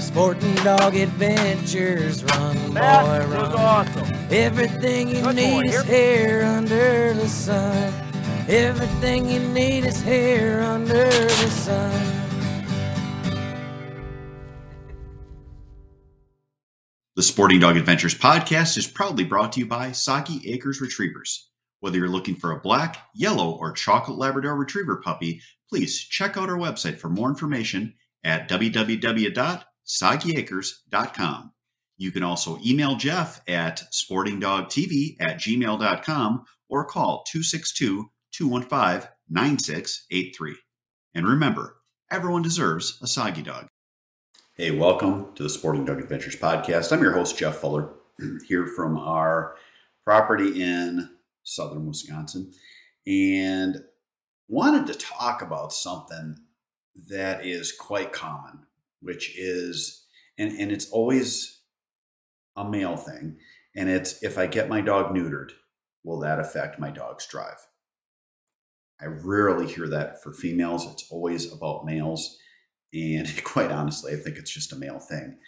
Sporting Dog Adventures, run, boy, That run. was awesome. Everything you Good need boy. is here under the sun. Everything you need is here under the sun. The Sporting Dog Adventures podcast is proudly brought to you by Saki Acres Retrievers. Whether you're looking for a black, yellow, or chocolate Labrador Retriever puppy, please check out our website for more information at www.sakiacres.com. You can also email Jeff at sportingdogtv@gmail.com or call 262-215-9683. And remember, everyone deserves a soggy dog. Hey, welcome to the Sporting Dog Adventures podcast. I'm your host, Jeff Fuller, here from our property in southern Wisconsin, and wanted to talk about something that is quite common, which is, and it's always a male thing, and it's, if I get my dog neutered, will that affect my dog's drive? I rarely hear that for females. It's always about males. And quite honestly, I think it's just a male thing.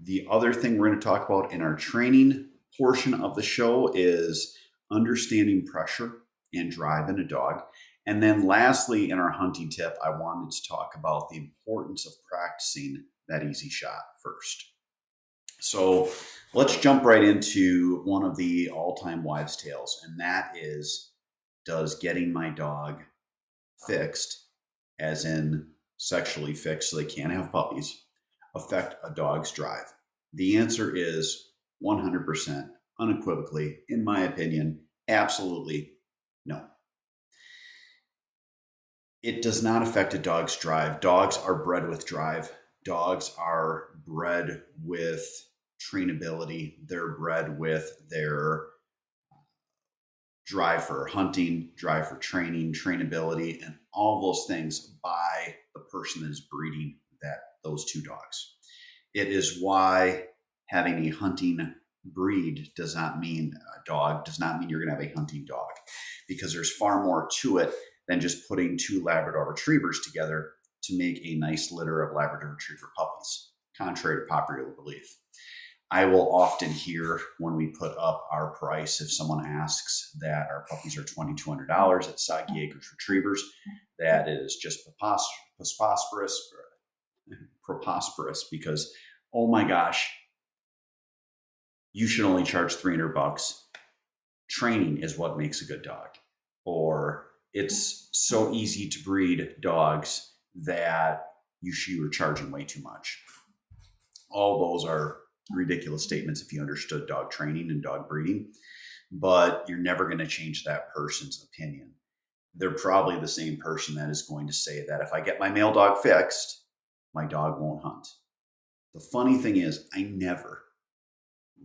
The other thing we're going to talk about in our training portion of the show is understanding pressure and drive in a dog. And then lastly, in our hunting tip, I wanted to talk about the importance of practicing that easy shot first. So let's jump right into one of the all-time wives' tales, and that is, does getting my dog fixed, as in sexually fixed so they can't have puppies, affect a dog's drive? The answer is 100%, unequivocally, in my opinion, absolutely no. It does not affect a dog's drive. Dogs are bred with drive. Dogs are bred with trainability. They're bred with their drive for hunting, drive for training, trainability, and all those things by the person that is breeding those two dogs. It is why having a hunting breed does not mean you're going to have a hunting dog, because there's far more to it than just putting two Labrador Retrievers together to make a nice litter of Labrador Retriever puppies, contrary to popular belief. I will often hear when we put up our price, if someone asks that our puppies are $2,200 at Saki Acres Retrievers, that is just preposterous, because, oh my gosh, you should only charge $300. Training is what makes a good dog. Or it's so easy to breed dogs that you are charging way too much. All those are ridiculous statements if you understood dog training and dog breeding, but you're never going to change that person's opinion. They're probably the same person that is going to say that if I get my male dog fixed, my dog won't hunt. The funny thing is,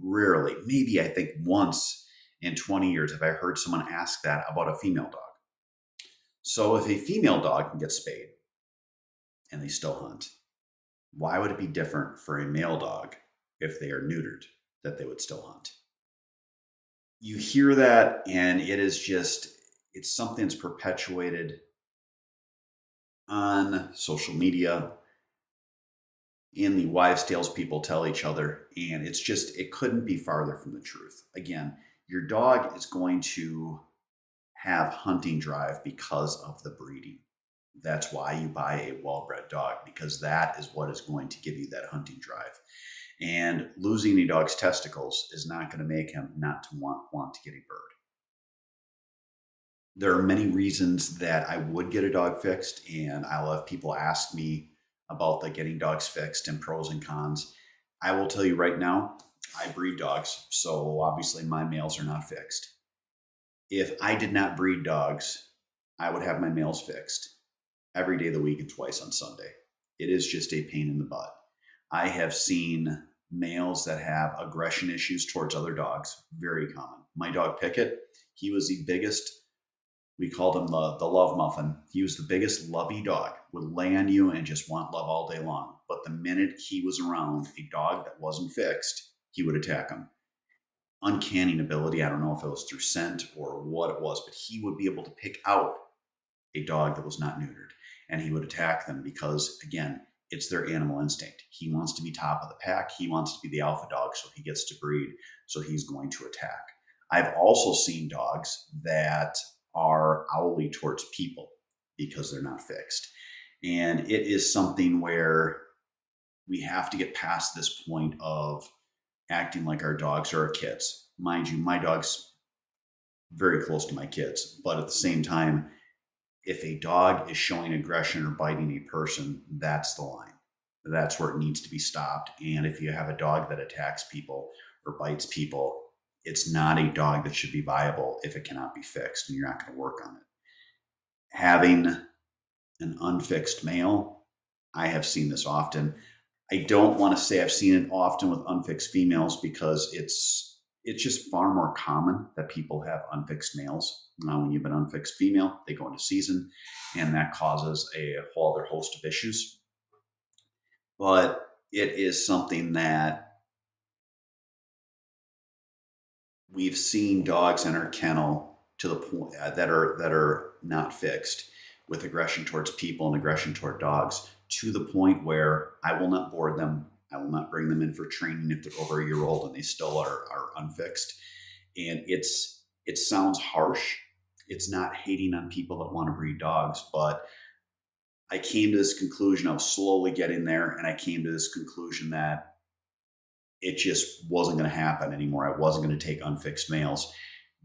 rarely, maybe I think once in 20 years have I heard someone ask that about a female dog. So if a female dog can get spayed and they still hunt, why would it be different for a male dog if they are neutered, that they would still hunt? You hear that, and it's something that's perpetuated on social media, in the wives' tales people tell each other, and it couldn't be farther from the truth. Again, your dog is going to have hunting drive because of the breeding. That's why you buy a well-bred dog, because that is what is going to give you that hunting drive. And losing a dog's testicles is not going to make him not to want to get a bird. There are many reasons that I would get a dog fixed, and I'll have people ask me about the getting dogs fixed and pros and cons. I will tell you right now, I breed dogs, so obviously my males are not fixed. If I did not breed dogs, I would have my males fixed every day of the week and twice on Sunday. It is just a pain in the butt. I have seen males that have aggression issues towards other dogs, very common. My dog Pickett, he was the biggest, we called him the love muffin. He was the biggest lovey dog, would lay on you and just want love all day long. But the minute he was around a dog that wasn't fixed, he would attack him. Uncanny ability, I don't know if it was through scent or what it was, but he would be able to pick out a dog that was not neutered, and he would attack them because, again, it's their animal instinct. He wants to be top of the pack. He wants to be the alpha dog, so he gets to breed. So he's going to attack. I've also seen dogs that are owly towards people because they're not fixed. And it is something where we have to get past this point of acting like our dogs are our kids. Mind you, my dog's very close to my kids, but at the same time, if a dog is showing aggression or biting a person, that's the line. That's where it needs to be stopped. And if you have a dog that attacks people or bites people, it's not a dog that should be viable if it cannot be fixed, and you're not going to work on it. Having an unfixed male, I have seen this often. I don't want to say I've seen it often with unfixed females because it's just far more common that people have unfixed males. Now, when you have an unfixed female, they go into season, and that causes a whole other host of issues. But it is something that we've seen dogs in our kennel to the point that are not fixed, with aggression towards people and aggression toward dogs, to the point where I will not board them. I will not bring them in for training if they're over a year old and they still are unfixed. And it sounds harsh. It's not hating on people that want to breed dogs, but I came to this conclusion. I was slowly getting there, and I came to this conclusion that it just wasn't going to happen anymore. I wasn't going to take unfixed males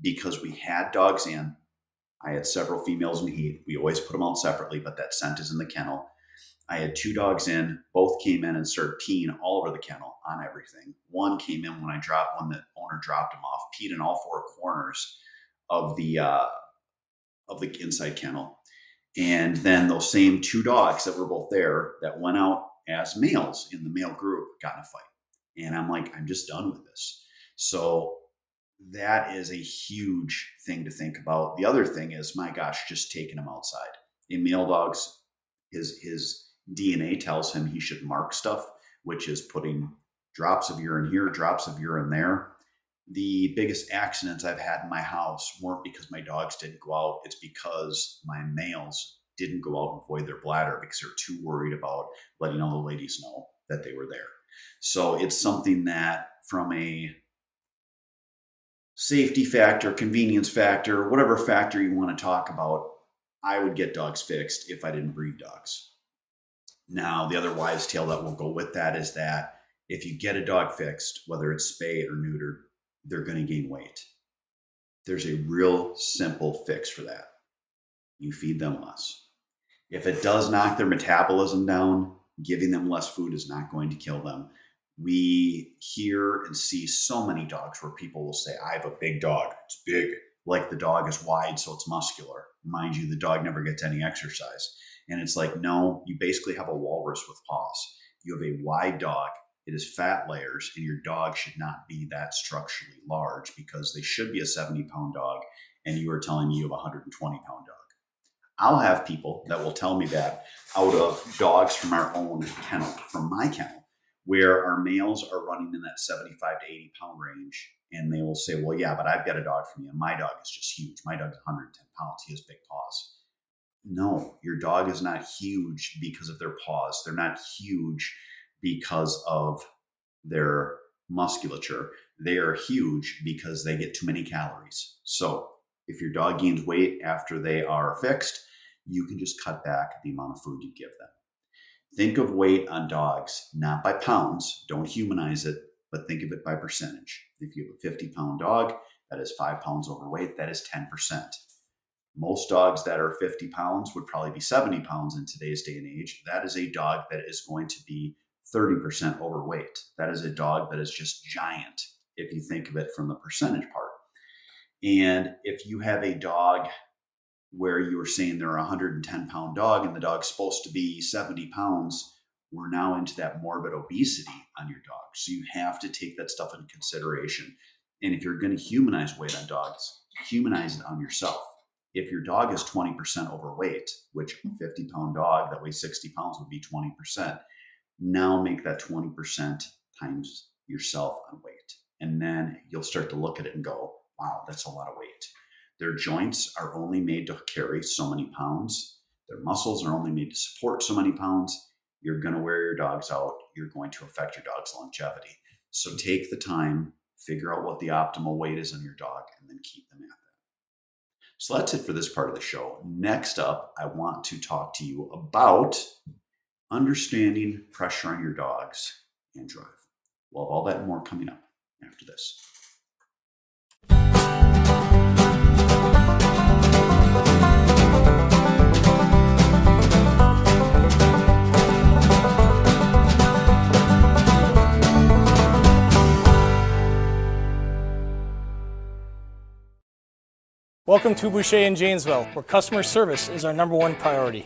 because we had dogs in. I had several females in heat. We always put them out separately, but that scent is in the kennel. I had 2 dogs in. Both came in and started peeing all over the kennel on everything. One came in when the owner dropped him off, peed in all 4 corners of the inside kennel. And then those same 2 dogs that were both there that went out as males in the male group got in a fight. And I'm like, I'm just done with this. So that is a huge thing to think about. The other thing is, my gosh, just taking him outside. A male dog's, his DNA tells him he should mark stuff, which is putting drops of urine here, drops of urine there. The biggest accidents I've had in my house weren't because my dogs didn't go out. It's because my males didn't go out and void their bladder because they're too worried about letting all the ladies know that they were there. So it's something that, from a safety factor, convenience factor, whatever factor you want to talk about, I would get dogs fixed if I didn't breed dogs. Now, the other wives' tale that will go with that is that if you get a dog fixed, whether it's spayed or neutered, they're going to gain weight. There's a real simple fix for that. You feed them less. If it does knock their metabolism down, giving them less food is not going to kill them. We hear and see so many dogs where people will say, I have a big dog. It's big. Like the dog is wide, so it's muscular. Mind you, the dog never gets any exercise. And it's like, no, you basically have a walrus with paws. You have a wide dog. It is fat layers, and your dog should not be that structurally large because they should be a 70-pound dog, and you are telling me you have a 120-pound dog. I'll have people that will tell me that out of dogs from our own kennel, from my kennel, where our males are running in that 75 to 80-pound range, and they will say, well, yeah, but I've got a dog from you, and my dog is just huge. My dog is 110 pounds. He has big paws. No, your dog is not huge because of their paws. They're not huge because of their musculature. They are huge because they get too many calories. So if your dog gains weight after they are fixed, you can just cut back the amount of food you give them. Think of weight on dogs, not by pounds. Don't humanize it, but think of it by percentage. If you have a 50-pound dog that is 5 pounds overweight, that is 10%. Most dogs that are 50 pounds would probably be 70 pounds in today's day and age. That is a dog that is going to be 30% overweight. That is a dog that is just giant if you think of it from the percentage part. And if you have a dog where you were saying they're a 110-pound dog and the dog's supposed to be 70 pounds, we're now into that morbid obesity on your dog. So you have to take that stuff into consideration. And if you're going to humanize weight on dogs, humanize it on yourself. If your dog is 20% overweight, which a 50-pound dog that weighs 60 pounds would be 20%, now make that 20% times yourself on weight. And then you'll start to look at it and go, wow, that's a lot of weight. Their joints are only made to carry so many pounds. Their muscles are only made to support so many pounds. you're going to wear your dogs out. You're going to affect your dog's longevity. So take the time, figure out what the optimal weight is on your dog, and then keep them at that. So that's it for this part of the show. Next up, I want to talk to you about understanding pressure on your dogs and drive. We'll have all that and more coming up after this. Welcome to Boucher in Janesville, where customer service is our #1 priority.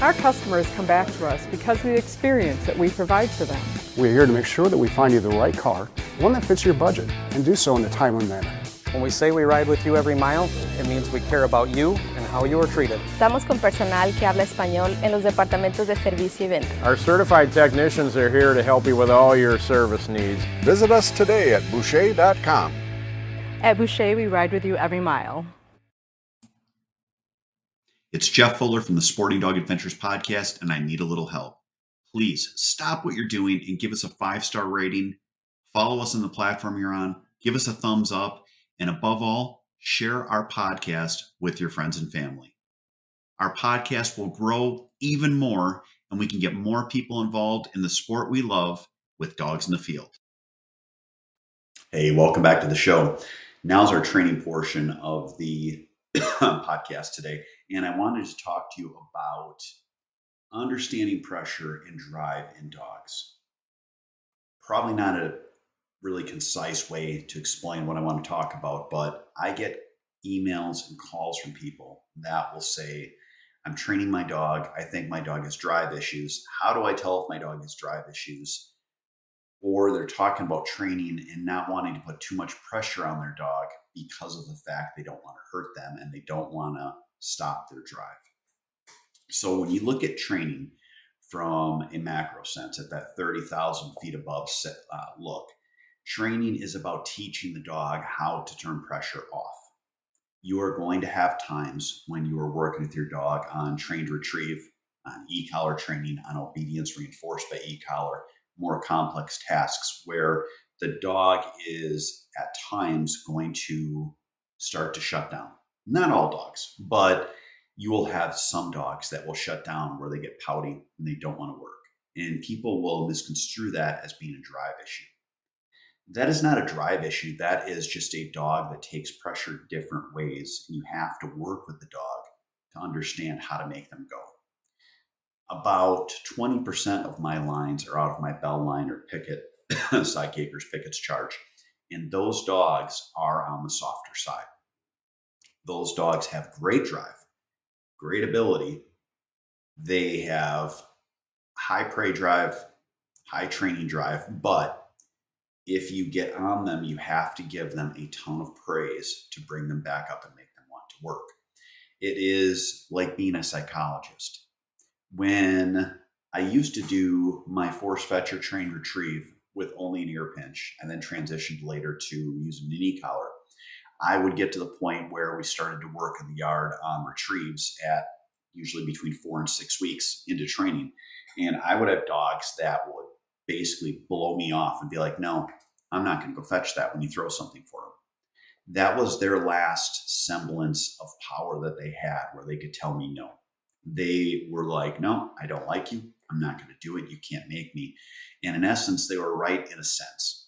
Our customers come back to us because of the experience that we provide for them. We're here to make sure that we find you the right car, one that fits your budget, and do so in a timely manner. When we say we ride with you every mile, it means we care about you and how you are treated. Estamos con personal que habla español en los departamentos de servicio y venta. Our certified technicians are here to help you with all your service needs. Visit us today at Boucher.com. At Boucher, we ride with you every mile. It's Jeff Fuller from the Sporting Dog Adventures podcast, and I need a little help. Please stop what you're doing and give us a 5-star rating. Follow us on the platform you're on. Give us a thumbs up. And above all, share our podcast with your friends and family. Our podcast will grow even more, and we can get more people involved in the sport we love with dogs in the field. Hey, welcome back to the show. Now's our training portion of the podcast today. And I wanted to talk to you about understanding pressure and drive in dogs. Probably not a really concise way to explain what I want to talk about, but I get emails and calls from people that will say, I'm training my dog. I think my dog has drive issues. How do I tell if my dog has drive issues? Or they're talking about training and not wanting to put too much pressure on their dog because of the fact they don't want to hurt them and they don't want to stop their drive. So when you look at training from a macro sense at that 30,000 feet above look, training is about teaching the dog how to turn pressure off. You are going to have times when you are working with your dog on trained retrieve, on e-collar training, on obedience reinforced by e-collar, more complex tasks where the dog is at times going to start to shut down. Not all dogs, but you will have some dogs that will shut down where they get pouty and they don't want to work. And people will misconstrue that as being a drive issue. That is not a drive issue. That is just a dog that takes pressure different ways. And you have to work with the dog to understand how to make them go. About 20% of my lines are out of my bell line or picket, Sidekickers Pickett's charge. And those dogs are on the softer side. Those dogs have great drive, great ability. They have high prey drive, high training drive, but if you get on them, you have to give them a ton of praise to bring them back up and make them want to work. It is like being a psychologist. When I used to do my force fetcher train retrieve with only an ear pinch and then transitioned later to using an e-collar, I would get to the point where we started to work in the yard on retrieves at usually between 4 and 6 weeks into training. And I would have dogs that would basically blow me off and be like, no, I'm not going to go fetch that when you throw something for them. That was their last semblance of power that they had where they could tell me no. They were like, no, I don't like you. I'm not going to do it. You can't make me. And in essence, they were right in a sense.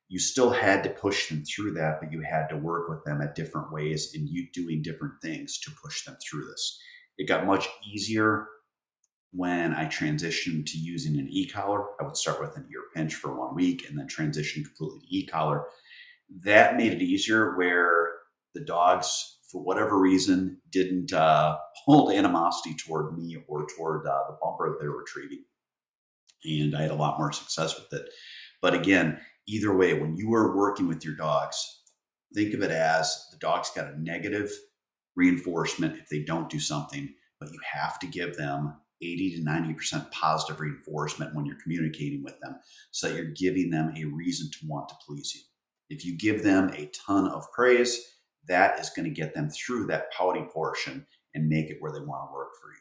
You still had to push them through that, but you had to work with them at different ways and you doing different things to push them through this. It got much easier when I transitioned to using an e-collar. I would start with an ear pinch for 1 week and then transition completely to e-collar. That made it easier where the dogs, for whatever reason, didn't hold animosity toward me or toward the bumper that they were retrieving. And I had a lot more success with it. But again, either way, when you are working with your dogs, think of it as the dog's got a negative reinforcement if they don't do something, but you have to give them 80 to 90% positive reinforcement when you're communicating with them so that you're giving them a reason to want to please you. If you give them a ton of praise, that is going to get them through that pouty portion and make it where they want to work for you.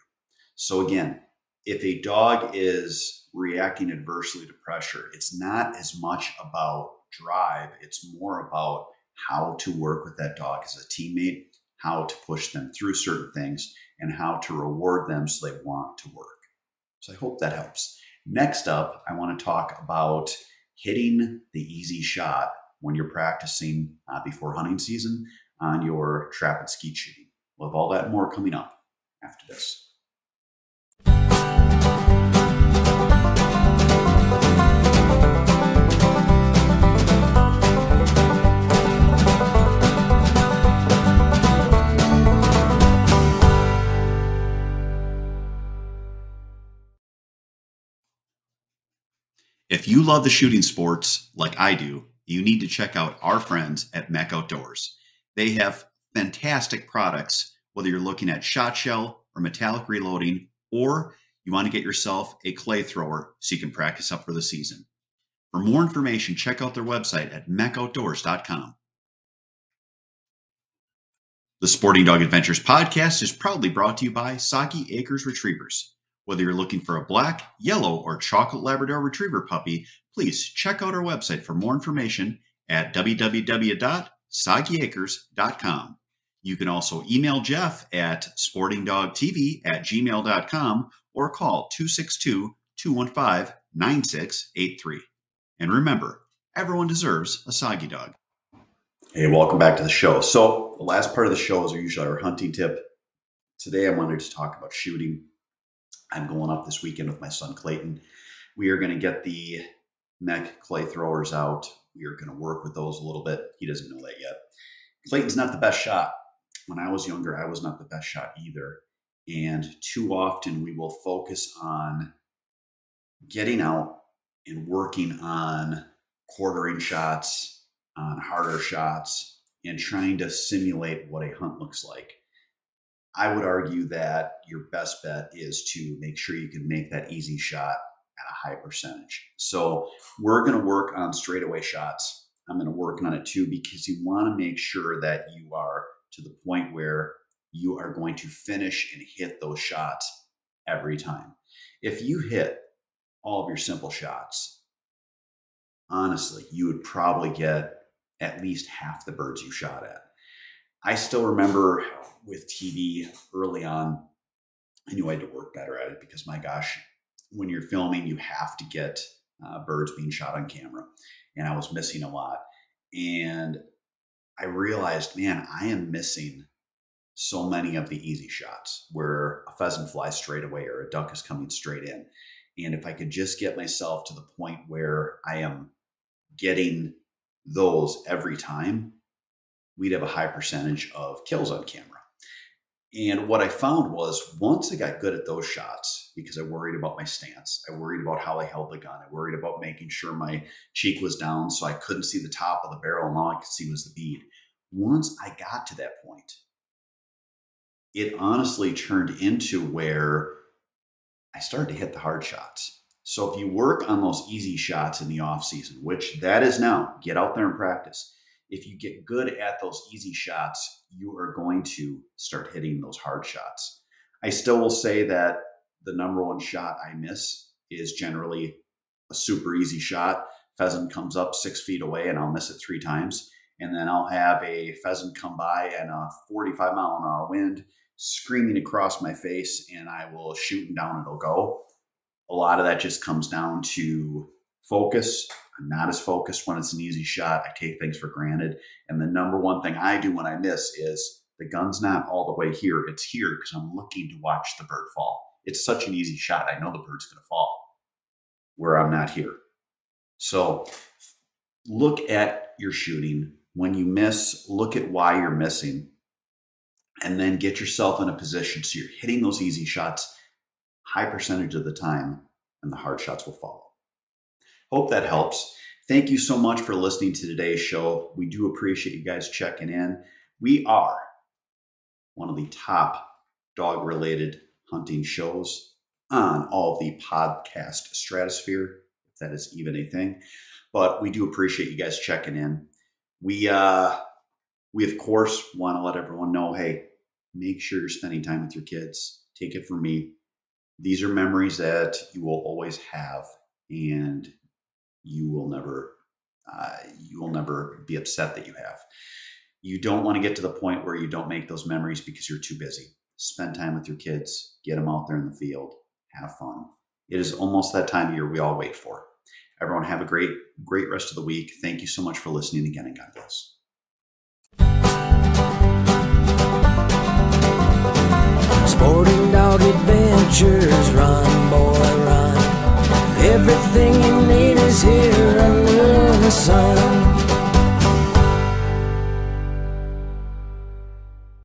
So again, if a dog is reacting adversely to pressure, it's not as much about drive. It's more about how to work with that dog as a teammate, how to push them through certain things, and how to reward them so they want to work. So I hope that helps. Next up, I want to talk about hitting the easy shot when you're practicing before hunting season on your trap and skeet shooting. We'll have all that and more coming up after this. If you love the shooting sports like I do, you need to check out our friends at Mech Outdoors. They have fantastic products, whether you're looking at shot shell or metallic reloading, or you want to get yourself a clay thrower so you can practice up for the season. For more information, check out their website at mechoutdoors.com. The Sporting Dog Adventures podcast is proudly brought to you by Saki Acres Retrievers. Whether you're looking for a black, yellow, or chocolate Labrador Retriever puppy, please check out our website for more information at www.sagiacres.com. You can also email Jeff at sportingdogtv@gmail.com or call 262-215-9683. And remember, everyone deserves a soggy dog. Hey, welcome back to the show. So the last part of the show is usually our hunting tip. Today I wanted to talk about shooting. I'm going up this weekend with my son Clayton. We are going to get the Mech clay throwers out. We are going to work with those a little bit. He doesn't know that yet. Clayton's not the best shot. When I was younger, I was not the best shot either. And too often we will focus on getting out and working on quartering shots, on harder shots, and trying to simulate what a hunt looks like. I would argue that your best bet is to make sure you can make that easy shot at a high percentage. So we're going to work on straightaway shots. I'm going to work on it too, because you want to make sure that you are to the point where you are going to finish and hit those shots every time. If you hit all of your simple shots, honestly, you would probably get at least half the birds you shot at. I still remember with TV early on, I knew I had to work better at it because, my gosh, when you're filming, you have to get birds being shot on camera. And I was missing a lot. And I realized, man, I am missing so many of the easy shots where a pheasant flies straight away or a duck is coming straight in. And if I could just get myself to the point where I am getting those every time, we'd have a high percentage of kills on camera. And what I found was, once I got good at those shots, because I worried about my stance, I worried about how I held the gun, I worried about making sure my cheek was down so I couldn't see the top of the barrel and all I could see was the bead. Once I got to that point, it honestly turned into where I started to hit the hard shots. So if you work on those easy shots in the off season, which that is now, get out there and practice. If you get good at those easy shots, you are going to start hitting those hard shots. I still will say that the number one shot I miss is generally a super easy shot. Pheasant comes up 6 feet away and I'll miss it 3 times. And then I'll have a pheasant come by and a 45-mile-an-hour wind screaming across my face, and I will shoot and down it'll go. A lot of that just comes down to focus. I'm not as focused when it's an easy shot. I take things for granted. And the number one thing I do when I miss is the gun's not all the way here. It's here because I'm looking to watch the bird fall. It's such an easy shot. I know the bird's going to fall where I'm not here. So look at your shooting. When you miss, look at why you're missing, and then get yourself in a position so you're hitting those easy shots high percentage of the time, and the hard shots will follow. Hope that helps. Thank you so much for listening to today's show. We do appreciate you guys checking in. We are one of the top dog-related hunting shows on all of the podcast stratosphere, if that is even a thing. But we do appreciate you guys checking in. We of course want to let everyone know, hey, make sure you're spending time with your kids. Take it from me. These are memories that you will always have, and you will never be upset that you have. You don't want to get to the point where you don't make those memories because you're too busy. Spend time with your kids, get them out there in the field, have fun. It is almost that time of year we all wait for. Everyone have a great rest of the week. Thank you so much for listening again, and God bless. Sporting dog adventures, run boy.